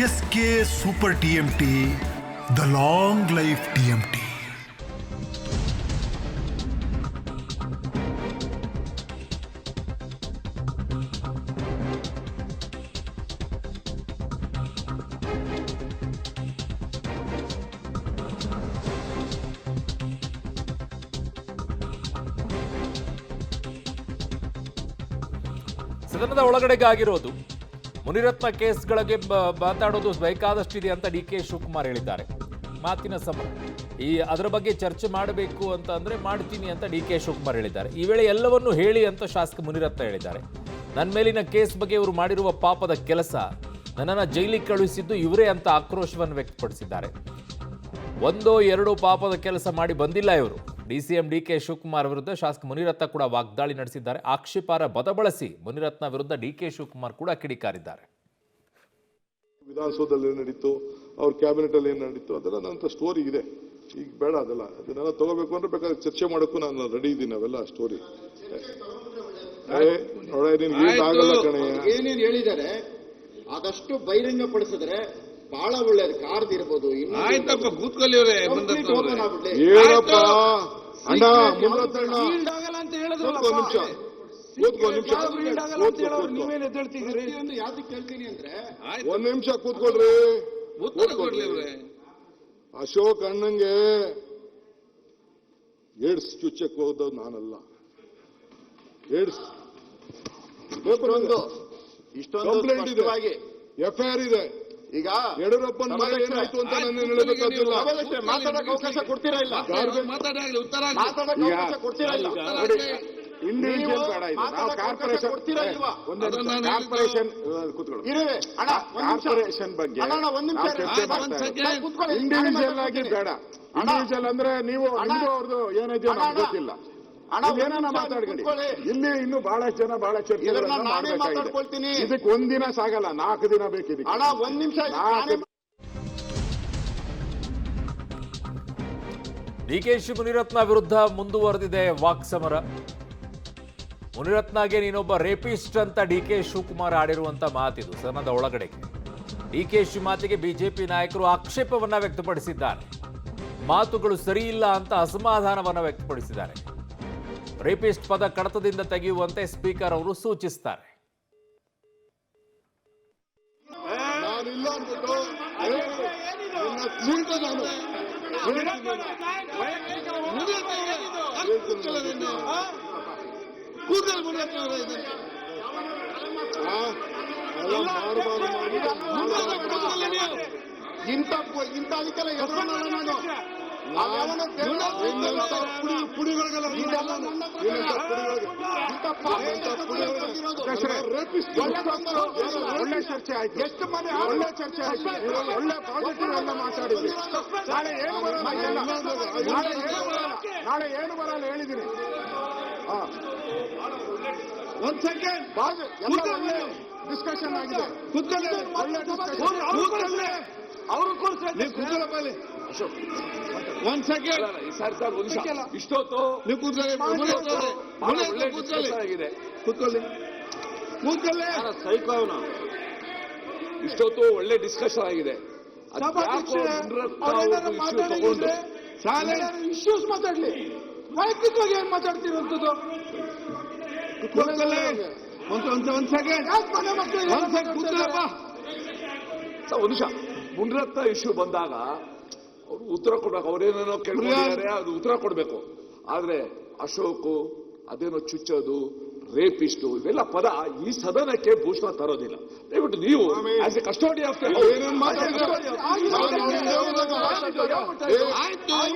SK Super TMT, the long life TMT. ಸದನದ ಒಳಗಡೆಗಾಗಿರೋದು ಮುನಿರತ್ನ ಕೇಸ್ಗಳಿಗೆ ಮಾತಾಡೋದು ಬೇಕಾದಷ್ಟಿದೆ ಅಂತ DK ಶಿವಕುಮಾರ್ ಹೇಳಿದ್ದಾರೆ. ಮಾತಿನ ಸಮರ ಅದರ ಬಗ್ಗೆ ಚರ್ಚೆ ಮಾಡಬೇಕು ಅಂತ ಅಂದ್ರೆ ಮಾಡ್ತೀನಿ ಅಂತ DK ಶಿವಕುಮಾರ್ ಹೇಳಿದ್ದಾರೆ. ಈ ವೇಳೆ ಎಲ್ಲವನ್ನೂ ಹೇಳಿ ಅಂತ ಶಾಸಕ ಮುನಿರತ್ನ ಹೇಳಿದ್ದಾರೆ. ನನ್ನ ಮೇಲಿನ ಕೇಸ್ ಬಗ್ಗೆ ಇವರು ಮಾಡಿರುವ ಪಾಪದ ಕೆಲಸ, ನನ್ನನ್ನು ಜೈಲಿಗೆ ಕಳುಹಿಸಿದ್ದು ಇವರೇ ಅಂತ ಆಕ್ರೋಶವನ್ನು ವ್ಯಕ್ತಪಡಿಸಿದ್ದಾರೆ. ಒಂದೋ ಎರಡೋ ಪಾಪದ ಕೆಲಸ ಮಾಡಿ ಬಂದಿಲ್ಲ ಇವರು. DCM DK ಶಿವಕುಮಾರ್ ವಿರುದ್ಧ ಶಾಸಕ ಮುನಿರತ್ನ ಕೂಡ ವಾಗ್ದಾಳಿ ನಡೆಸಿದ್ದಾರೆ. ಆಕ್ಷೇಪಾರ್ಹ ಪದ ಬಳಸಿ ಮುನಿರತ್ನ ವಿರುದ್ಧ DK ಶಿವಕುಮಾರ್ ಕೂಡ ಕಿಡಿಕಾರಿದ್ದಾರೆ. ವಿಧಾನಸೌಧದಲ್ಲಿ ಏನು ನಡೀತು, ಅವ್ರ ಕ್ಯಾಬಿನೆಟ್ ಅಲ್ಲಿ ಏನು ನಡೀತು, ಅದೆಲ್ಲ ನನ್ನ ಸ್ಟೋರಿ ಇದೆ. ಈಗ ಬೇಡ ಅದೆಲ್ಲ, ಅದನ್ನೆಲ್ಲ ತಗೋಬೇಕು ಅಂದ್ರೆ ಬೇಕಾದ್ರೆ ಚರ್ಚೆ ಮಾಡೋಕ್ಕೂ ನಾನು ರೆಡಿ ಇದ್ದೀನಿ. ಅವೆಲ್ಲ ಸ್ಟೋರಿ ಏನೇನು ಹೇಳಿದ್ದಾರೆ ಅದಷ್ಟು ಬಹಿರಂಗ ಪಡಿಸಿದ್ರೆ ಬಹಳ ಒಳ್ಳೇದು. ಕಾರ್ಡ್ ಇರ್ಬೋದು. ಆಯ್ತಪ್ಪ, ಕೂತ್ಕೊಳ್ಳಿ ಅವರೇ. ಏನಪ್ಪ ಅಣ್ಣ, ಆಗಲ್ಲ ಅಂತ ಹೇಳಿದ್ರು. ಯಾವ್ದಕ್ಕೆ ಕೇಳ್ತೀನಿ ಅಂದ್ರೆ ಒಂದ್ ನಿಮಿಷ ಕೂತ್ಕೊಳ್ರಿ. ಉತ್ತರ ಕೊಡ್ಲಿ ಅವರೇ. ಅಶೋಕ್ ಅಣ್ಣಂಗೆ ಏಡ್ಸ್ ಚುಚ್ಚಕ್ಕೆ ಹೋದವ್ ನಾನಲ್ಲ. ಏಡ್ಸ್ ಕಂಪ್ಲೇಂಟ್ ಇದೆ, FIR ಇದೆ. ಈಗ ಯಡಿಯೂರಪ್ಪನ ಮನೆ ಏನಾಯ್ತು ಅಂತ ನನ್ನ ಹೇಳಬೇಕಾಗಿಲ್ಲ. ಮಾತಾಡಕ್ಕೆ ಅವಕಾಶ ಕೊಡ್ತೀರಾ ಇಲ್ಲ? ಮಾತಾಡಲಿ, ಉತ್ತರ ಮಾತಾಡಕ್ಕೆ ಅವಕಾಶ ಕೊಡ್ತೀರಾ ಇಲ್ಲ? ಇಂಡಿವಿಜುವಲ್ ಬೇಡ, ಇದು ನಾವು ಕಾರ್ಪೊರೇಷನ್ ಕೊಡ್ತೀರಾ ಇಲ್ವಾ? ಕಾರ್ಪೊರೇಷನ್ ಕಾರ್ಪೊರೇಷನ್ ಬಗ್ಗೆ ಇಂಡಿವಿಜುವಲ್ ಆಗಿ ಬೇಡ. ಇಂಡಿವಿಜುವಲ್ ಅಂದ್ರೆ ನೀವು ಅವ್ರದ್ದು ಏನಿದೆಯೋ ನಮ್ಗೆ ಗೊತ್ತಿಲ್ಲ. ಏನಾನ ಮಾತಾಡ್ಕೊಳ್ಳಿ. ಇಲ್ಲಿ ಇನ್ನು ಬಹಳಷ್ಟು ಜನ ಬಹಳ ಚರ್ಚೆಗಳನ್ನ ಮಾಡ್ಬೇಕಾಗಿದೆ. ಇದಕ್ಕೆ ಒಂದಿನ ಸಾಗಲ್ಲ, 4 ದಿನ ಬೇಕಿದೆ. ಒಂದ್ ನಿಮಿಷ. DK ಮುನಿರತ್ನ ವಿರುದ್ಧ ಮುಂದುವರೆದಿದೆ ವಾಕ್ಸಮರ. ಮುನಿರತ್ನಗೆ ನೀನೊಬ್ಬ ರೇಪಿಸ್ಟ್ ಅಂತ DK ಶಿವಕುಮಾರ್ ಆಡಿರುವಂತ ಮಾತಿದು ಸದನದ ಒಳಗಡೆಗೆ. DK ಮಾತಿಗೆ ಬಿಜೆಪಿ ನಾಯಕರು ಆಕ್ಷೇಪವನ್ನ ವ್ಯಕ್ತಪಡಿಸಿದ್ದಾರೆ. ಮಾತುಗಳು ಸರಿಯಿಲ್ಲ ಅಂತ ಅಸಮಾಧಾನವನ್ನ ವ್ಯಕ್ತಪಡಿಸಿದ್ದಾರೆ. ರೇಪಿಸ್ಟ್ ಪದ ಕಡತದಿಂದ ತೆಗೆಯುವಂತೆ ಸ್ಪೀಕರ್ ಅವರು ಸೂಚಿಸುತ್ತಾರೆ. ಇಂಥ ಅದಕ್ಕೆಲ್ಲ ಎದುರು ಒಳ್ಳೆ ಚರ್ಚೆ ಆಯ್ತು. ಎಷ್ಟು ಮನೆ ಒಳ್ಳೆ ಚರ್ಚೆ ಆಯ್ತು. ಒಳ್ಳೆ ಪಾಸಿಟಿವ್ ಎಲ್ಲ ಮಾತಾಡಿದ್ವಿ. ನಾಳೆ ಏನು ಬರಲ್ಲ ಹೇಳಿದ್ದೀನಿ. ಒಂದ್ ಸೆಕೆಂಡ್, ಒಳ್ಳೆ ಡಿಸ್ಕಷನ್ ಆಗಿದೆ. ಒಳ್ಳೆ ಡಿಸ್ಕಷನ್. ಅವರು ಅಶೋಕ್ ಒಂದ್ ಸೆಕೆಂಡ್. ಇಷ್ಟೊತ್ತು ನೀವು ಕೂತ್ಕೊಳ್ಳಿ. ಇಷ್ಟೊತ್ತು ಒಳ್ಳೆ ಡಿಸ್ಕಷನ್ ಆಗಿದೆ. ಇಶ್ಯೂಸ್ ಮಾತಾಡ್ಲಿ, ವೈಯಕ್ತಿಕವಾಗಿ ಏನ್ ಮಾತಾಡ್ತಿರೋಂಥದ್ದು? ಒಂದ್ ಸೆಕೆಂಡ್. ಒಂದು ನಿಮಿಷ. ಮುನಿರತ್ನ ಇಶ್ಯೂ ಬಂದಾಗ ಅವರು ಉತ್ತರ ಕೊಡ್ಬೇಕು. ಅವರೇನೇನೋ ಕೇಳಿದ್ದಾರೆ, ಅದು ಉತ್ತರ ಕೊಡ್ಬೇಕು. ಆದ್ರೆ ಅಶೋಕ್ ಅದೇನೋ ಚುಚ್ಚೋದು, ರೇಪಿಸ್ಟು, ಇವೆಲ್ಲ ಪದ ಈ ಸದನಕ್ಕೆ ಭೂಷಣ ತರೋದಿಲ್ಲ. ದಯವಿಟ್ಟು ನೀವು ಆಸ್ ಎ ಕಸ್ಟೋಡಿ ಆಫ್